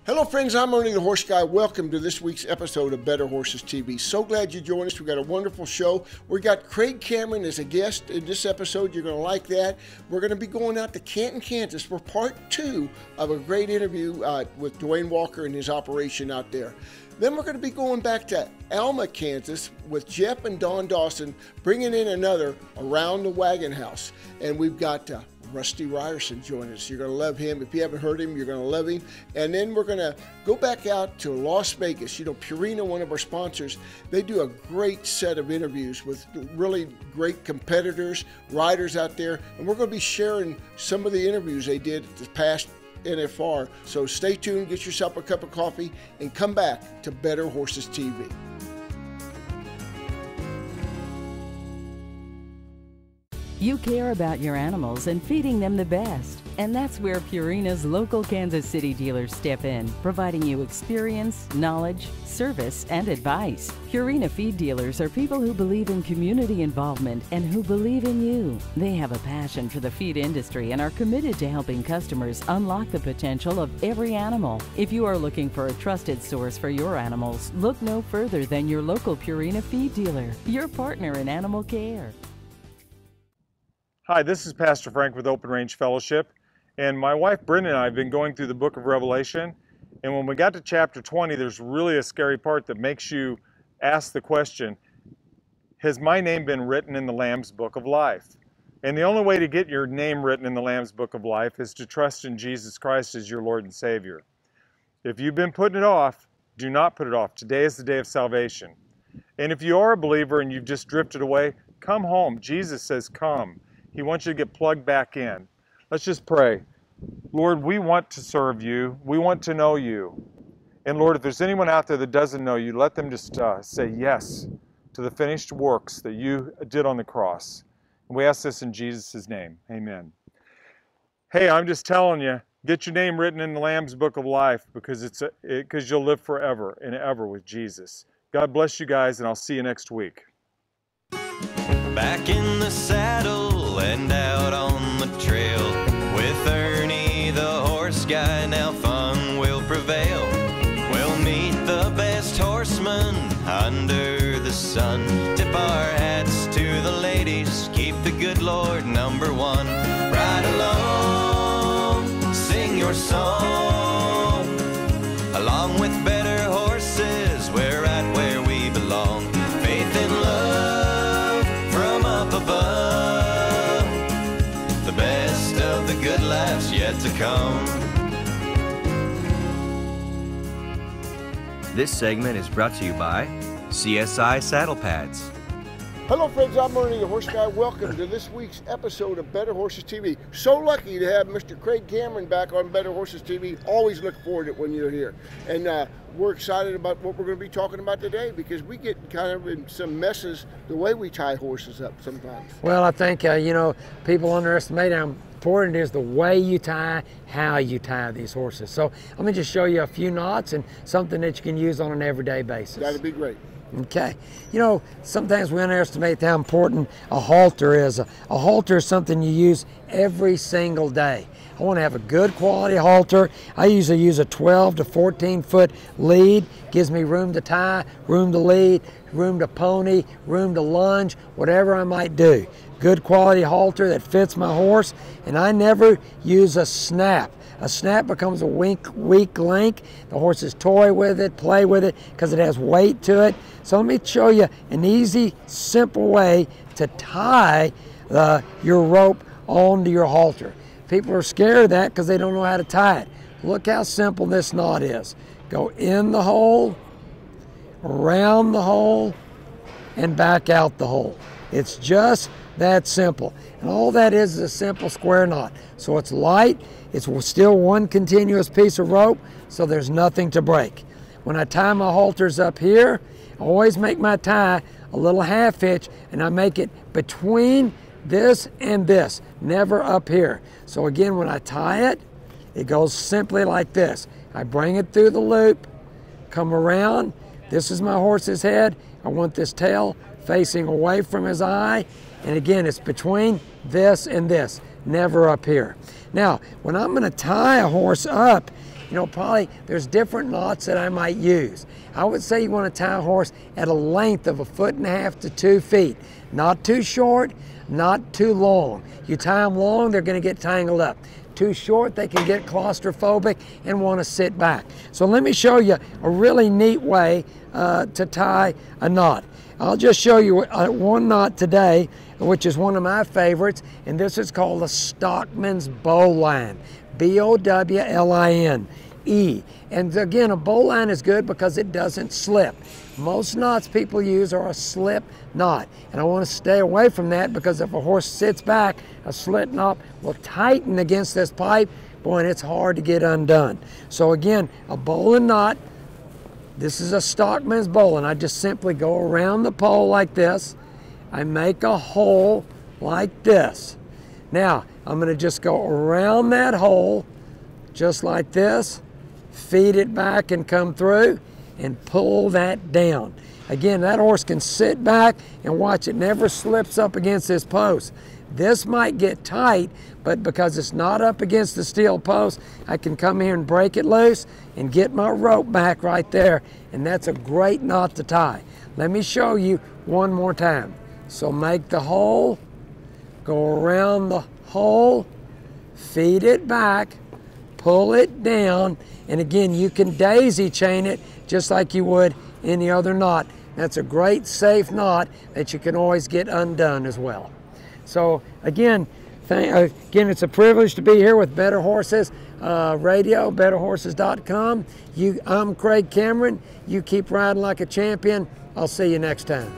Hello friends, I'm Ernie the Horse Guy. Welcome to this week's episode of Better Horses TV. So glad you joined us. We've got a wonderful show. We got Craig Cameron as a guest in this episode. You're going to like that. We're going to be going out to Canton, Kansas for part 2 of a great interview with Dwayne Walker and his operation out there. Then we're going to be going back to Alma, Kansas with Jeff and Don Dawson, bringing in another Around the Wagon House. And we've got Rusty Ryerson joining us. You're going to love him. If you haven't heard him, you're going to love him. And then we're going to go back out to Las Vegas. You know, Purina, one of our sponsors, they do a great set of interviews with really great competitors, riders out there. And we're going to be sharing some of the interviews they did at the past NFR. So stay tuned, get yourself a cup of coffee, and come back to Better Horses TV. You care about your animals and feeding them the best. And that's where Purina's local Kansas City dealers step in, providing you experience, knowledge, service, and advice. Purina feed dealers are people who believe in community involvement and who believe in you. They have a passion for the feed industry and are committed to helping customers unlock the potential of every animal. If you are looking for a trusted source for your animals, look no further than your local Purina feed dealer, your partner in animal care. Hi, this is Pastor Frank with Open Range Fellowship, and my wife Brenda and I have been going through the book of Revelation, and when we got to chapter 20, there's really a scary part that makes you ask the question, has my name been written in the Lamb's Book of Life? And the only way to get your name written in the Lamb's Book of Life is to trust in Jesus Christ as your Lord and Savior. If you've been putting it off, do not put it off. Today is the day of salvation. And if you are a believer and you've just drifted away, come home. Jesus says come. He wants you to get plugged back in. Let's just pray. Lord, we want to serve you. We want to know you. And Lord, if there's anyone out there that doesn't know you, let them just say yes to the finished works that you did on the cross. And we ask this in Jesus' name. Amen. Hey, I'm just telling you, get your name written in the Lamb's Book of Life because you'll live forever and ever with Jesus. God bless you guys, and I'll see you next week. Back in the saddle and out on the trail with Ernie the Horse Guy, now fun will prevail. We'll meet the best horsemen under the sun. Tip our hats to the ladies, keep the good Lord number one. Ride along, sing your song, along with better horses, we're right where we belong. Faith and love from up above, the best of the good life's yet to come. This segment is brought to you by CSI Saddle Pads. Hello friends, I'm Ernie the Horse Guy. Welcome to this week's episode of Better Horses TV. So lucky to have Mr. Craig Cameron back on Better Horses TV. Always look forward to it when you're here. And we're excited about what we're going to be talking about today because we get kind of in some messes the way we tie horses up sometimes. Well, I think, people underestimate how important it is the way you tie, how you tie these horses. So let me just show you a few knots and something that you can use on an everyday basis. That'd be great. Okay, sometimes we underestimate how important a halter is. A halter is something you use every single day. I want to have a good quality halter. I usually use a 12 to 14 foot lead. Gives me room to tie, room to lead, room to pony, room to lunge, whatever I might do. Good quality halter that fits my horse, and I never use a snap. A snap becomes a weak link. The horses toy with it, play with it, because it has weight to it. So let me show you an easy, simple way to tie your rope onto your halter. People are scared of that because they don't know how to tie it. Look how simple this knot is. Go in the hole, around the hole, and back out the hole. It's just that simple. And all that is a simple square knot. So it's light, it's still one continuous piece of rope, so there's nothing to break. When I tie my halters up here, I always make my tie a little half hitch, and I make it between this and this, never up here. So again, when I tie it, it goes simply like this. I bring it through the loop, come around, this is my horse's head, I want this tail facing away from his eye, and again, it's between this and this, never up here. Now, when I'm going to tie a horse up, you know, probably there's different knots that I might use. I would say you want to tie a horse at a length of 1.5 to 2 feet. Not too short, not too long. You tie them long, they're going to get tangled up. Too short, they can get claustrophobic and want to sit back. So let me show you a really neat way to tie a knot. I'll just show you one knot today, which is one of my favorites, and this is called a Stockman's Bowline, B-O-W-L-I-N-E. And again, a bowline is good because it doesn't slip. Most knots people use are a slip knot, and I want to stay away from that because if a horse sits back, a slip knot will tighten against this pipe, boy, and it's hard to get undone. So again, a bowline knot. This is a Stockman's bowline. I just simply go around the pole like this. I make a hole like this. Now, I'm going to just go around that hole just like this, feed it back and come through, and pull that down. Again, that horse can sit back and watch it never slips up against this post. This might get tight, but because it's not up against the steel post, I can come here and break it loose and get my rope back right there, and that's a great knot to tie. Let me show you one more time. So make the hole, go around the hole, feed it back, pull it down, and again, you can daisy chain it just like you would any other knot. That's a great safe knot that you can always get undone as well. So again, it's a privilege to be here with Better Horses Radio, betterhorses.com. I'm Craig Cameron. You keep riding like a champion. I'll see you next time.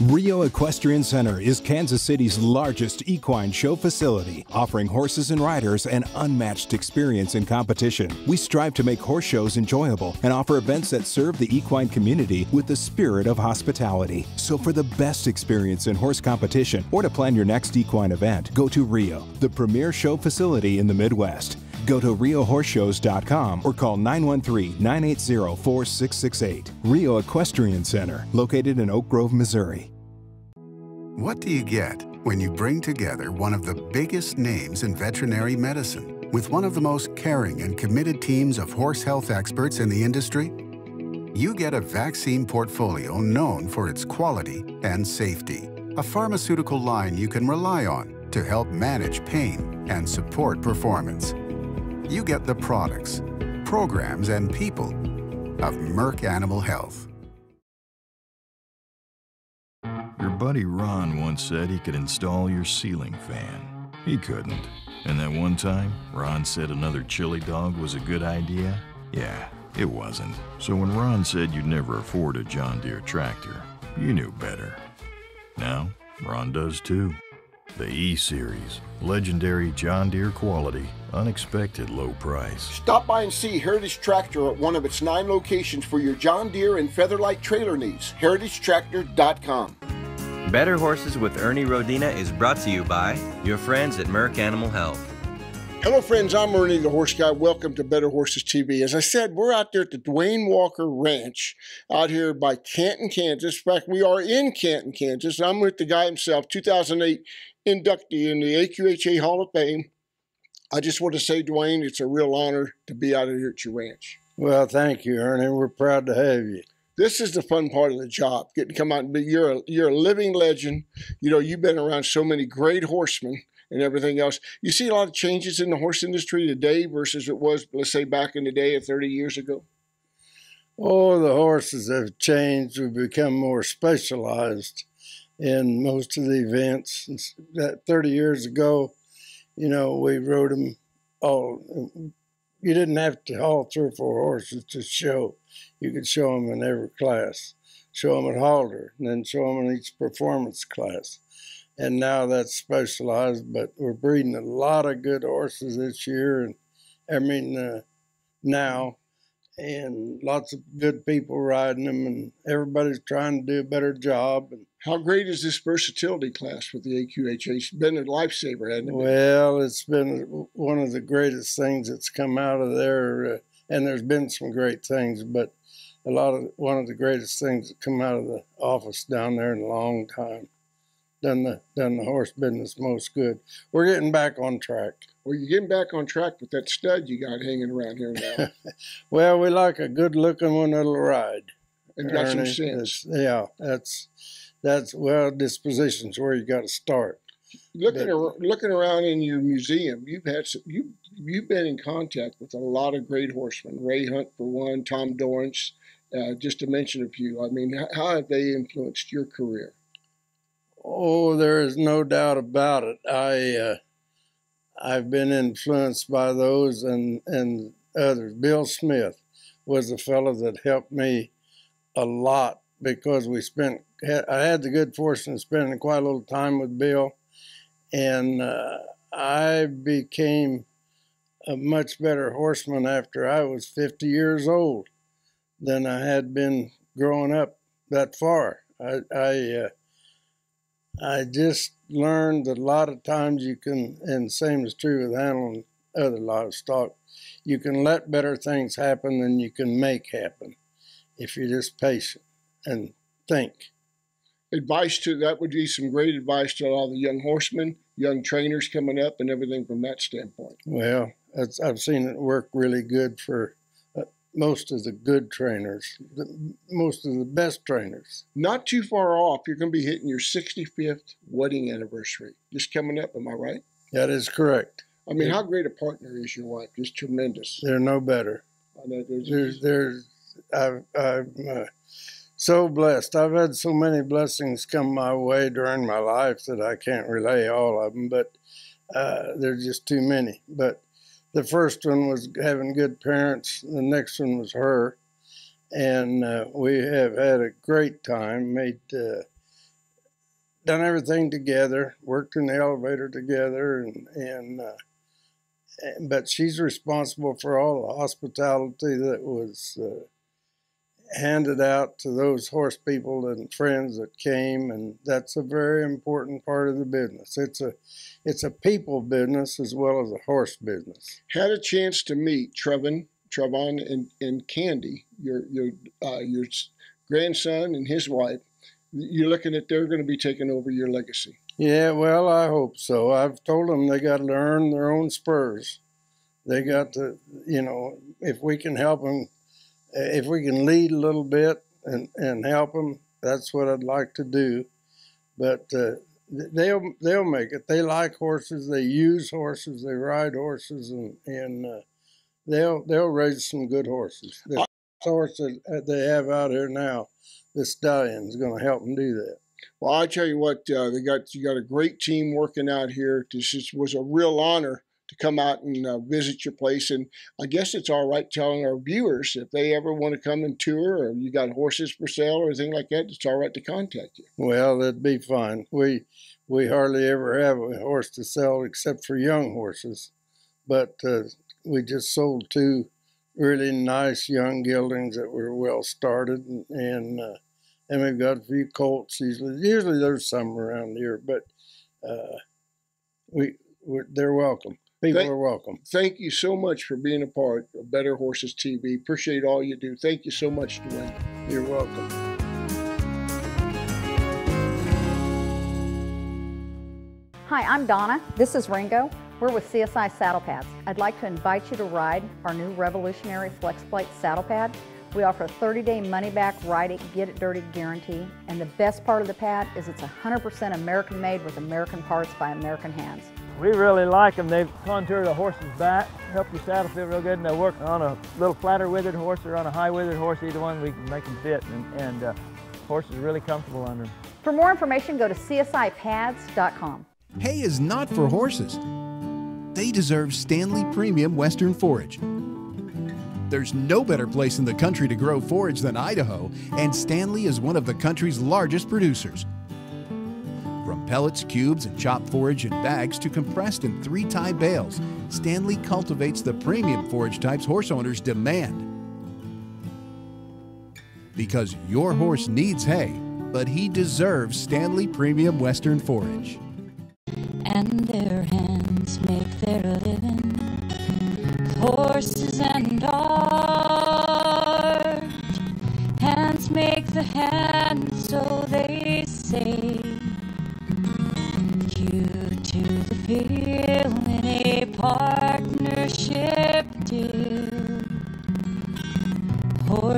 Rio Equestrian Center is Kansas City's largest equine show facility, offering horses and riders an unmatched experience in competition. We strive to make horse shows enjoyable and offer events that serve the equine community with the spirit of hospitality. So for the best experience in horse competition or to plan your next equine event, go to Rio, the premier show facility in the Midwest. Go to RioHorseShows.com or call 913-980-4668. Rio Equestrian Center, located in Oak Grove, Missouri. What do you get when you bring together one of the biggest names in veterinary medicine with one of the most caring and committed teams of horse health experts in the industry? You get a vaccine portfolio known for its quality and safety, a pharmaceutical line you can rely on to help manage pain and support performance. You get the products, programs, and people of Merck Animal Health. Your buddy Ron once said he could install your ceiling fan. He couldn't. And that one time, Ron said another chili dog was a good idea? Yeah, it wasn't. So when Ron said you'd never afford a John Deere tractor, you knew better. Now, Ron does too. The E-Series, legendary John Deere quality, unexpected low price. Stop by and see Heritage Tractor at one of its 9 locations for your John Deere and Featherlight trailer needs. HeritageTractor.com. Better Horses with Ernie Rodina is brought to you by your friends at Merck Animal Health. Hello friends, I'm Ernie the Horse Guy. Welcome to Better Horses TV. As I said, we're out there at the Dwayne Walker Ranch out here by Canton, Kansas. In fact, we are in Canton, Kansas. I'm with the guy himself, 2008 inductee in the AQHA Hall of Fame. I just want to say, Dwayne, it's a real honor to be out here at your ranch. Well, thank you, Ernie. We're proud to have you. This is the fun part of the job, getting to come out and be, you're a living legend. You know, you've been around so many great horsemen and everything else. You see a lot of changes in the horse industry today versus it was, let's say, back in the day of 30 years ago? Oh, the horses have changed. We've become more specialized in most of the events. That 30 years ago, you know, we rode them all. You didn't have to haul 3 or 4 horses to show. You could show them in every class, show them at halter, and then show them in each performance class. And now that's specialized, but we're breeding a lot of good horses this year, and now, and lots of good people riding them, and everybody's trying to do a better job. And how great is this versatility class with the AQHA? It's been a lifesaver, hasn't it? Well, it's been one of the greatest things that's come out of there, and there's been some great things, but one of the greatest things that come out of the office down there in a long time. done the horse business most good. We're getting back on track. Well, you're getting back on track with that stud you got hanging around here now. Well, we like a good-looking one that'll ride. And got some sense. Yeah, that's well, disposition's where you got to start. Looking around in your museum, you've been in contact with a lot of great horsemen. Ray Hunt, for one, Tom Dorrance, just to mention a few. I mean, how have they influenced your career? Oh, there is no doubt about it. I've been influenced by those and others. Bill Smith was a fellow that helped me a lot because I had the good fortune of spending quite a little time with Bill, and I became a much better horseman after I was 50 years old than I had been growing up that far. I just learned that a lot of times you can, and the same is true with handling other livestock, you can let better things happen than you can make happen if you're just patient and think. That would be some great advice to all the young horsemen, young trainers coming up, and everything from that standpoint. Well, I've seen it work really good for most of the good trainers, most of the best trainers. Not too far off, you're going to be hitting your 65th wedding anniversary. Just coming up, am I right? That is correct. I mean, how great a partner is your wife? Just tremendous. They're no better. I know I'm so blessed. I've had so many blessings come my way during my life that I can't relay all of them, but there's just too many. But the first one was having good parents. The next one was her. And we have had a great time, done everything together, worked in the elevator together, but she's responsible for all the hospitality that was handed out to those horse people and friends that came, and that's a very important part of the business. It's a people business as well as a horse business. Had a chance to meet Trevon and Candy, your grandson and his wife. You're looking at they're going to be taking over your legacy. Yeah, well, I hope so. I've told them they got to earn their own spurs. They got to, if we can help them, if we can lead a little bit and help them, that's what I'd like to do. But they'll make it. They like horses. They use horses. They ride horses, and they'll raise some good horses. The horse that they have out here now, the stallion, is going to help them do that. Well, I tell you what, you got a great team working out here. This was a real honor to come out and visit your place. And I guess it's all right telling our viewers if they ever want to come and tour, or you got horses for sale or anything like that, it's all right to contact you. Well, that'd be fine. We hardly ever have a horse to sell except for young horses. But we just sold 2 really nice young geldings that were well started, and we've got a few colts. Usually there's some around here, but they're welcome. People are welcome. Thank you so much for being a part of Better Horses TV. Appreciate all you do. Thank you so much, Dwayne. You're welcome. Hi, I'm Donna. This is Ringo. We're with CSI Saddle Pads. I'd like to invite you to ride our new revolutionary FlexPlate saddle pad. We offer a 30-day money-back, ride it, get it dirty guarantee. And the best part of the pad is it's 100% American-made with American parts by American hands. We really like them. They contour the horse's back, help your saddle feel real good, and they work on a little flatter withered horse or on a high withered horse. Either one, we can make them fit, and horse is really comfortable under them. For more information, go to CSIPads.com. Hay is not for horses. They deserve Stanley Premium Western Forage. There's no better place in the country to grow forage than Idaho, and Stanley is one of the country's largest producers. From pellets, cubes, and chopped forage in bags to compressed in 3-tie bales, Stanley cultivates the premium forage types horse owners demand. Because your horse needs hay, but he deserves Stanley Premium Western Forage. And their hands make their living, horses and art. Hands make the hands, so they say.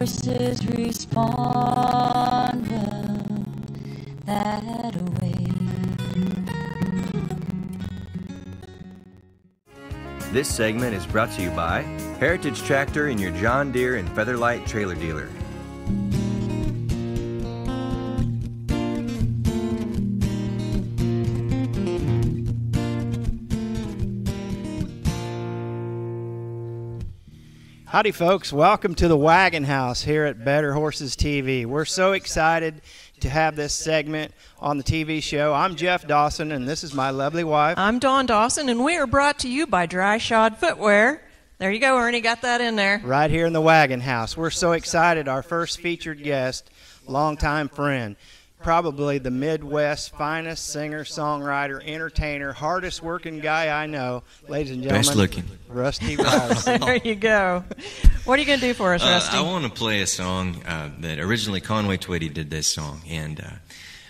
horses respond well that way. This segment is brought to you by Heritage Tractor and your John Deere and Featherlight Trailer Dealer. Howdy folks, welcome to the Wagon House here at Better Horses TV. We're so excited to have this segment on the TV show. I'm Jeff Dawson and this is my lovely wife. I'm Dawn Dawson and we are brought to you by Dry Shod Footwear. There you go, Ernie, got that in there. Right here in the Wagon House. We're so excited. Our first featured guest, longtime friend, probably the Midwest's finest singer, songwriter, entertainer, hardest working guy I know. Ladies and gentlemen, best looking, Rusty Ryerson. There you go. What are you going to do for us, Rusty? I want to play a song that originally Conway Twitty did this song,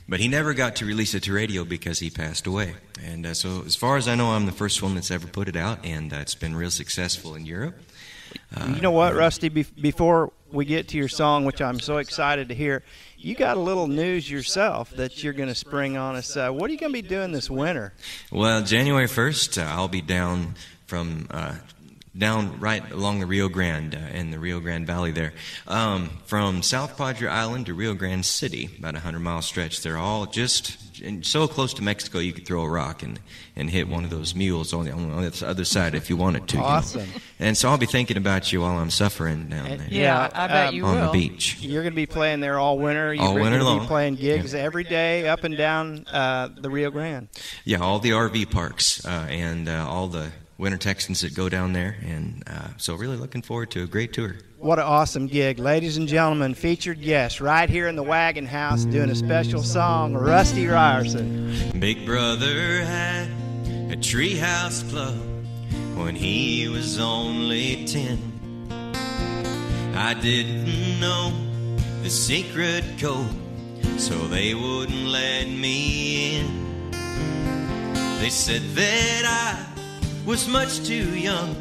but he never got to release it to radio because he passed away. And so as far as I know, I'm the first one that's ever put it out, and it's been real successful in Europe. You know what, Rusty, before we get to your song, which I'm so excited to hear, you got a little news yourself that you're going to spring on us. What are you going to be doing this winter? Well, January 1st, I'll be down right along the Rio Grande, in the Rio Grande Valley there. From South Padre Island to Rio Grande City, about a 100-mile stretch. They're all just so close to Mexico you could throw a rock and hit one of those mules on the other side if you wanted to. Awesome. You know? And so I'll be thinking about you while I'm suffering down there. Yeah, I bet you on will. the beach. You're going to be playing there all winter. All winter long. You're going to be playing gigs every day up and down the Rio Grande. Yeah, all the RV parks and all the Winter Texans that go down there, and so really looking forward to a great tour. What an awesome gig. Ladies and gentlemen, featured guest right here in the Wagon House doing a special song, Rusty Ryerson. Big brother had a treehouse club when he was only 10. I didn't know the secret code, so they wouldn't let me in. They said that I was much too young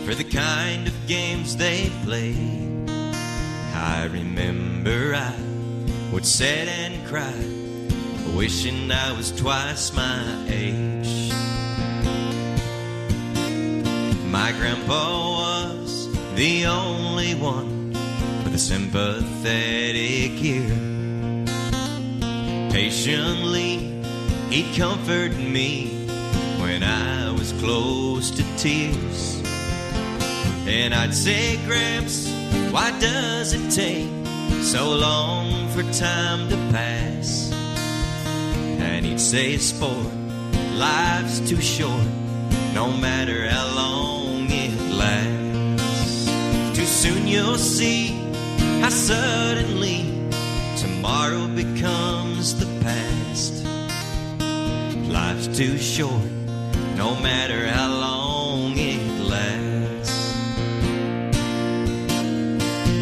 for the kind of games they played. I remember I would sit and cry, wishing I was twice my age. My grandpa was the only one with a sympathetic ear. Patiently, he'd comfort me when I was close to tears. And I'd say, Gramps, why does it take so long for time to pass? And he'd say, sport, life's too short, no matter how long it lasts. Too soon you'll see how suddenly tomorrow becomes the past. Life's too short, no matter how long it lasts.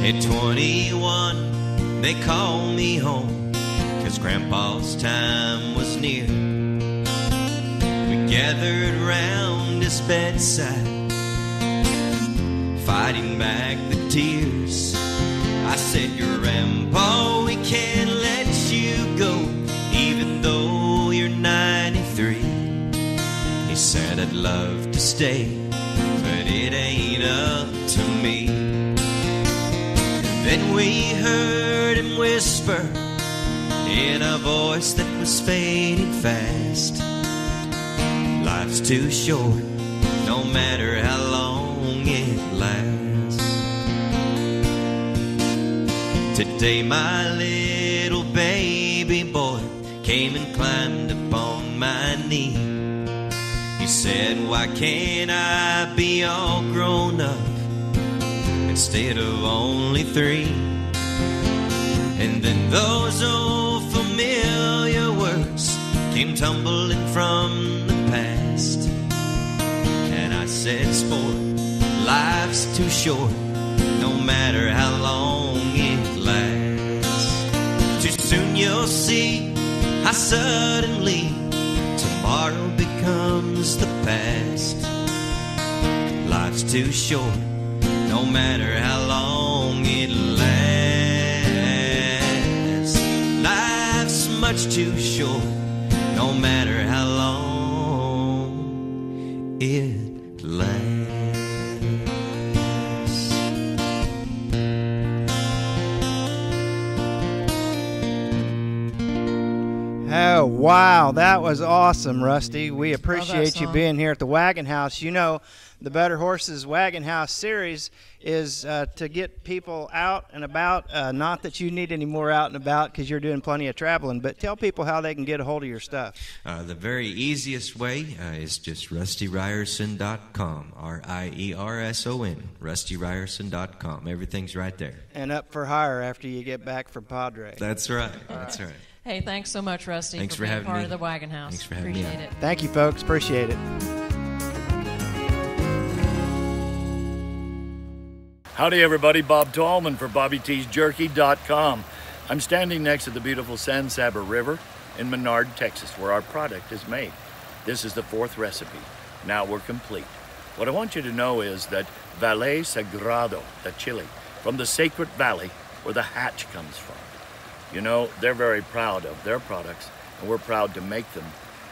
At 21, they called me home, 'cause Grandpa's time was near. We gathered round his bedside, fighting back the tears. I said, Grandpa, we can't let you go, even though you're 93. He said, I'd love to stay, but it ain't up to me. And then we heard him whisper in a voice that was fading fast, life's too short, no matter how long it lasts. Today my little baby boy came and climbed upon my knee. He said, why can't I be all grown up instead of only 3? And then those old familiar words came tumbling from the past. And I said, sport, life's too short, no matter how long it lasts. Too soon you'll see how suddenly tomorrow becomes the past. Life's too short, no matter how long it lasts. much too short, no matter how long it lasts. Oh, wow, that was awesome, Rusty. We appreciate you song. being here at the Wagon House. You know, the Better Horses Wagon House series is to get people out and about. Not that you need any more out and about because you're doing plenty of traveling, but tell people how they can get a hold of your stuff. The very easiest way is just RustyRyerson.com, RIERSON, RustyRyerson.com. Everything's right there. And up for hire after you get back from Padre. That's right. That's right. Hey, thanks so much, Rusty, Thanks for being having part me. of the Wagon House. Thanks for having me Appreciate on. it. Thank you, folks. Appreciate it. Howdy, everybody. Bob Tallman for BobbyT'sJerky.com. I'm standing next to the beautiful San Saba River in Menard, Texas, where our product is made. This is the 4th recipe. Now we're complete. What I want you to know is that Valle Sagrado, the chili, from the Sacred Valley, where the hatch comes from. You know, they're very proud of their products, and we're proud to make them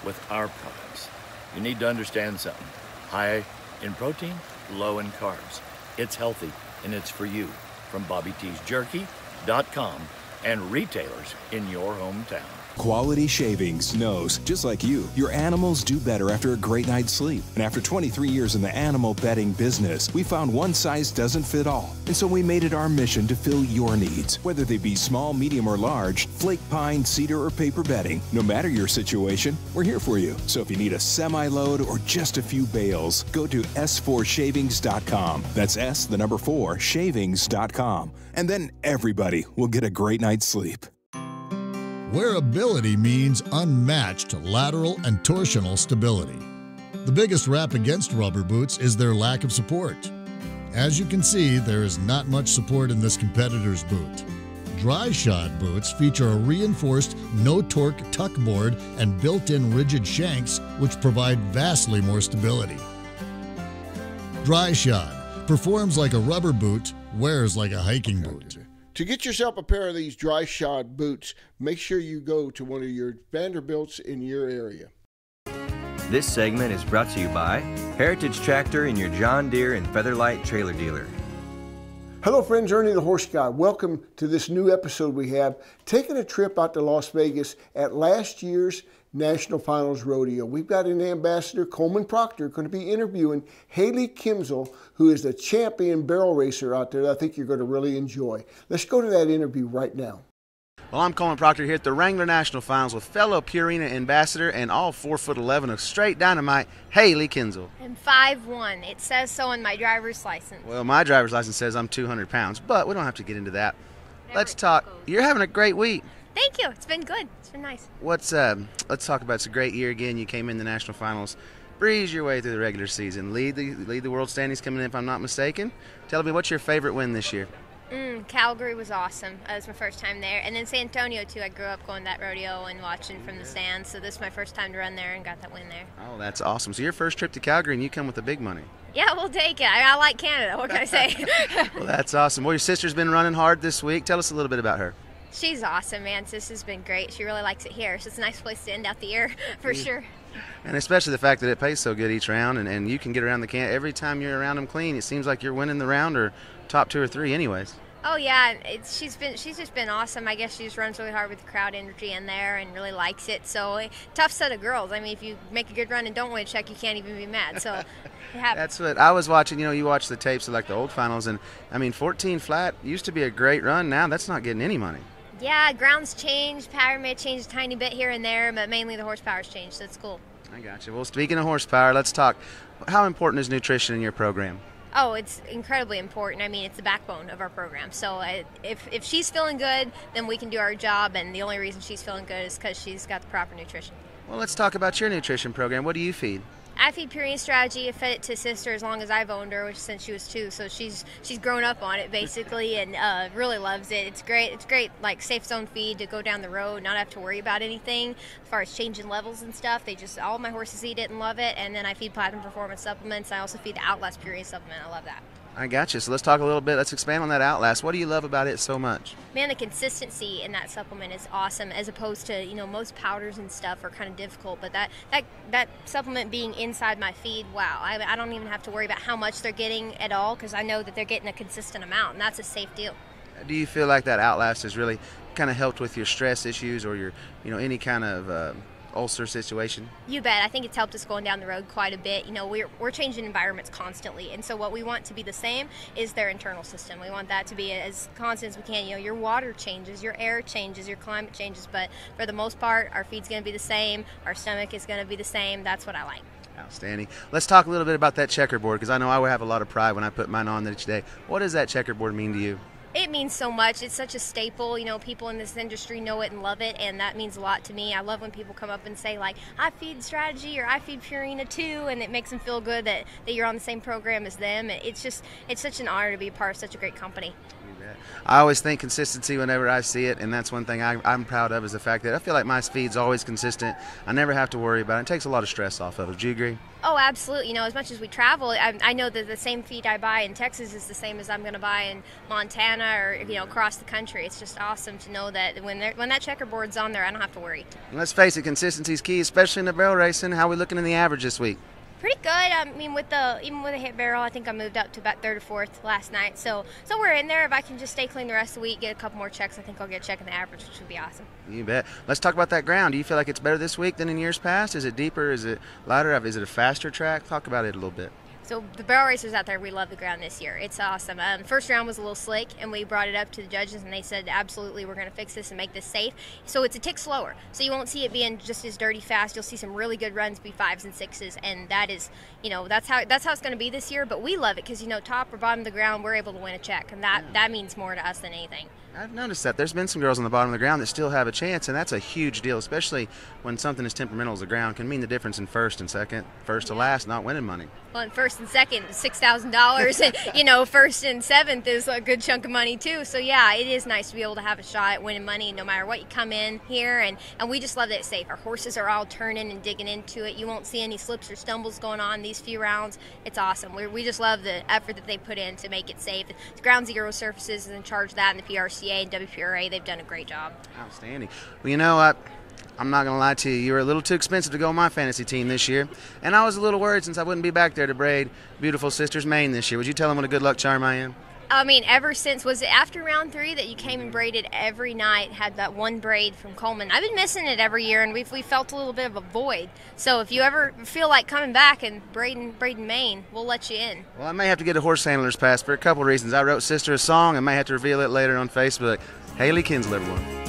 with our products. You need to understand something. High in protein, low in carbs. It's healthy, and it's for you. From BobbyT'sJerky.com and retailers in your hometown. Quality Shavings knows, just like you, your animals do better after a great night's sleep. And after 23 years in the animal bedding business, we found one size doesn't fit all. And so we made it our mission to fill your needs, whether they be small, medium, or large, flake pine, cedar, or paper bedding. No matter your situation, we're here for you. So if you need a semi-load or just a few bales, go to S4Shavings.com. That's S, the number 4, Shavings.com. And then everybody will get a great night's sleep. Wearability means unmatched lateral and torsional stability. The biggest rap against rubber boots is their lack of support. As you can see, there is not much support in this competitor's boot. Dry-shod boots feature a reinforced no-torque tuck board and built-in rigid shanks, which provide vastly more stability. Dry-shod performs like a rubber boot, wears like a hiking boot. To get yourself a pair of these dry-shod boots, make sure you go to one of your Vanderbilts in your area. This segment is brought to you by Heritage Tractor and your John Deere and Featherlight Trailer Dealer. Hello friends, Ernie the Horse Guy. Welcome to this new episode we have, taking a trip out to Las Vegas at last year's National Finals Rodeo. We've got an ambassador, Coleman Proctor, going to be interviewing Haley Kimzel, who is the champion barrel racer out there that I think you're going to really enjoy. Let's go to that interview right now. Well, I'm Coleman Proctor here at the Wrangler National Finals with fellow Purina ambassador and all 4'11" of straight dynamite, Haley Kimzel. I'm 5'1". It says so in my driver's license. Well, my driver's license says I'm 200 pounds, but we don't have to get into that. Let's talk. You're having a great week. Thank you. It's been good. It's been nice. Let's talk about it's a great year again. You came in the National Finals, breeze your way through the regular season, lead the world standings coming in, if I'm not mistaken. Tell me, what's your favorite win this year? Calgary was awesome. That was my first time there. And then San Antonio, too. I grew up going to that rodeo and watching from the stands, so this is my first time to run there and got that win there. Oh, that's awesome. So your first trip to Calgary, and you come with the big money. Yeah, we'll take it. I like Canada. What can I say? Well, that's awesome. Well, your sister's been running hard this week. Tell us a little bit about her. She's awesome, man. Sis has been great. She really likes it here. So it's a nice place to end out the year, for sure. And especially the fact that it pays so good each round, and you can get around the can every time you're around them clean. It seems like you're winning the round or top 2 or 3 anyways. Oh yeah, she's just been awesome. I guess she just runs really hard with the crowd energy in there and really likes it. So tough set of girls. I mean, if you make a good run and don't win a check, you can't even be mad. So that's what I was watching. You know, you watch the tapes of like the old finals, and I mean, 14 flat used to be a great run. Now that's not getting any money. Yeah, ground's changed. Power may change a tiny bit here and there, but mainly the horsepower's changed. So it's cool. I got you. Well, speaking of horsepower, let's talk. How important is nutrition in your program? Oh, it's incredibly important. I mean, it's the backbone of our program. So if she's feeling good, then we can do our job, and the only reason she's feeling good is because she's got the proper nutrition. Well, let's talk about your nutrition program. What do you feed? I feed Purina Strategy. I fed it to sister as long as I've owned her, which since she was 2. So she's grown up on it basically, and really loves it. It's great. It's great, like safe zone feed to go down the road, not have to worry about anything as far as changing levels and stuff. All my horses eat it and love it. And then I feed Platinum Performance supplements. I also feed the Outlast Purina supplement. I love that. I got you. So let's talk a little bit. Let's expand on that Outlast. What do you love about it so much? Man, the consistency in that supplement is awesome, as opposed to, you know, most powders and stuff are kind of difficult, but that supplement being inside my feed, wow, I don't even have to worry about how much they're getting at all, because I know that they're getting a consistent amount, and that's a safe deal. Do you feel like that Outlast has really kind of helped with your stress issues or your, you know, any kind of ulcer situation? You bet. I think it's helped us going down the road quite a bit. You know, we're changing environments constantly, and so what we want to be the same is their internal system. We want that to be as constant as we can. You know, your water changes, your air changes, your climate changes, but for the most part, our feed's going to be the same, our stomach is going to be the same. That's what I like. Outstanding. Let's talk a little bit about that checkerboard, because I know I would have a lot of pride when I put mine on each day. What does that checkerboard mean to you? It means so much. It's such a staple. You know, people in this industry know it and love it, and that means a lot to me. I love when people come up and say, like, I feed Strategy or I feed Purina too, and it makes them feel good that you're on the same program as them. It's such an honor to be a part of such a great company. I always think consistency whenever I see it, and that's one thing I'm proud of, is the fact that I feel like my feed's always consistent. I never have to worry about it. It takes a lot of stress off of it. Do you agree? Oh, absolutely. You know, as much as we travel, I know that the same feed I buy in Texas is the same as I'm going to buy in Montana or, you know, across the country. It's just awesome to know that when that checkerboard's on there, I don't have to worry. And let's face it, consistency's key, especially in the barrel racing. How are we looking in the average this week? Pretty good. I mean, even with a hit barrel, I think I moved up to about 3rd or 4th last night. So we're in there. If I can just stay clean the rest of the week, get a couple more checks, I think I'll get a check in the average, which would be awesome. You bet. Let's talk about that ground. Do you feel like it's better this week than in years past? Is it deeper? Is it lighter? Is it a faster track? Talk about it a little bit. So the barrel racers out there, we love the ground this year. It's awesome. First round was a little slick, and we brought it up to the judges, and they said, absolutely, we're going to fix this and make this safe. So it's a tick slower. So you won't see it being just as dirty fast. You'll see some really good runs be 5s and 6s, and that is, you know, that's how it's going to be this year. But we love it because, you know, top or bottom of the ground, we're able to win a check, and that means more to us than anything. I've noticed that there's been some girls on the bottom of the ground that still have a chance, and that's a huge deal, especially when something as temperamental as the ground can mean the difference in first and second, first to last, not winning money. Well, and first and second, $6,000, and, you know, first and 7th is a good chunk of money too. So yeah, it is nice to be able to have a shot at winning money no matter what you come in here, and we just love that it's safe. Our horses are all turning and digging into it. You won't see any slips or stumbles going on these few rounds. It's awesome. We just love the effort that they put in to make it safe. The Ground Zero Surfaces is in charge of that, and the PRCA and WPRA, they've done a great job. Outstanding. Well, you know what? I'm not going to lie to you. You were a little too expensive to go on my fantasy team this year. And I was a little worried since I wouldn't be back there to braid beautiful Sisters Mane this year. Would you tell them what a good luck charm I am? I mean, ever since, was it after round 3 that you came and braided every night, had that one braid from Coleman? I've been missing it every year, and we felt a little bit of a void. So if you ever feel like coming back and braiding Mane, we'll let you in. Well, I may have to get a horse handler's pass for a couple reasons. I wrote Sister a song. I may have to reveal it later on Facebook. Haley Kinsler, everyone.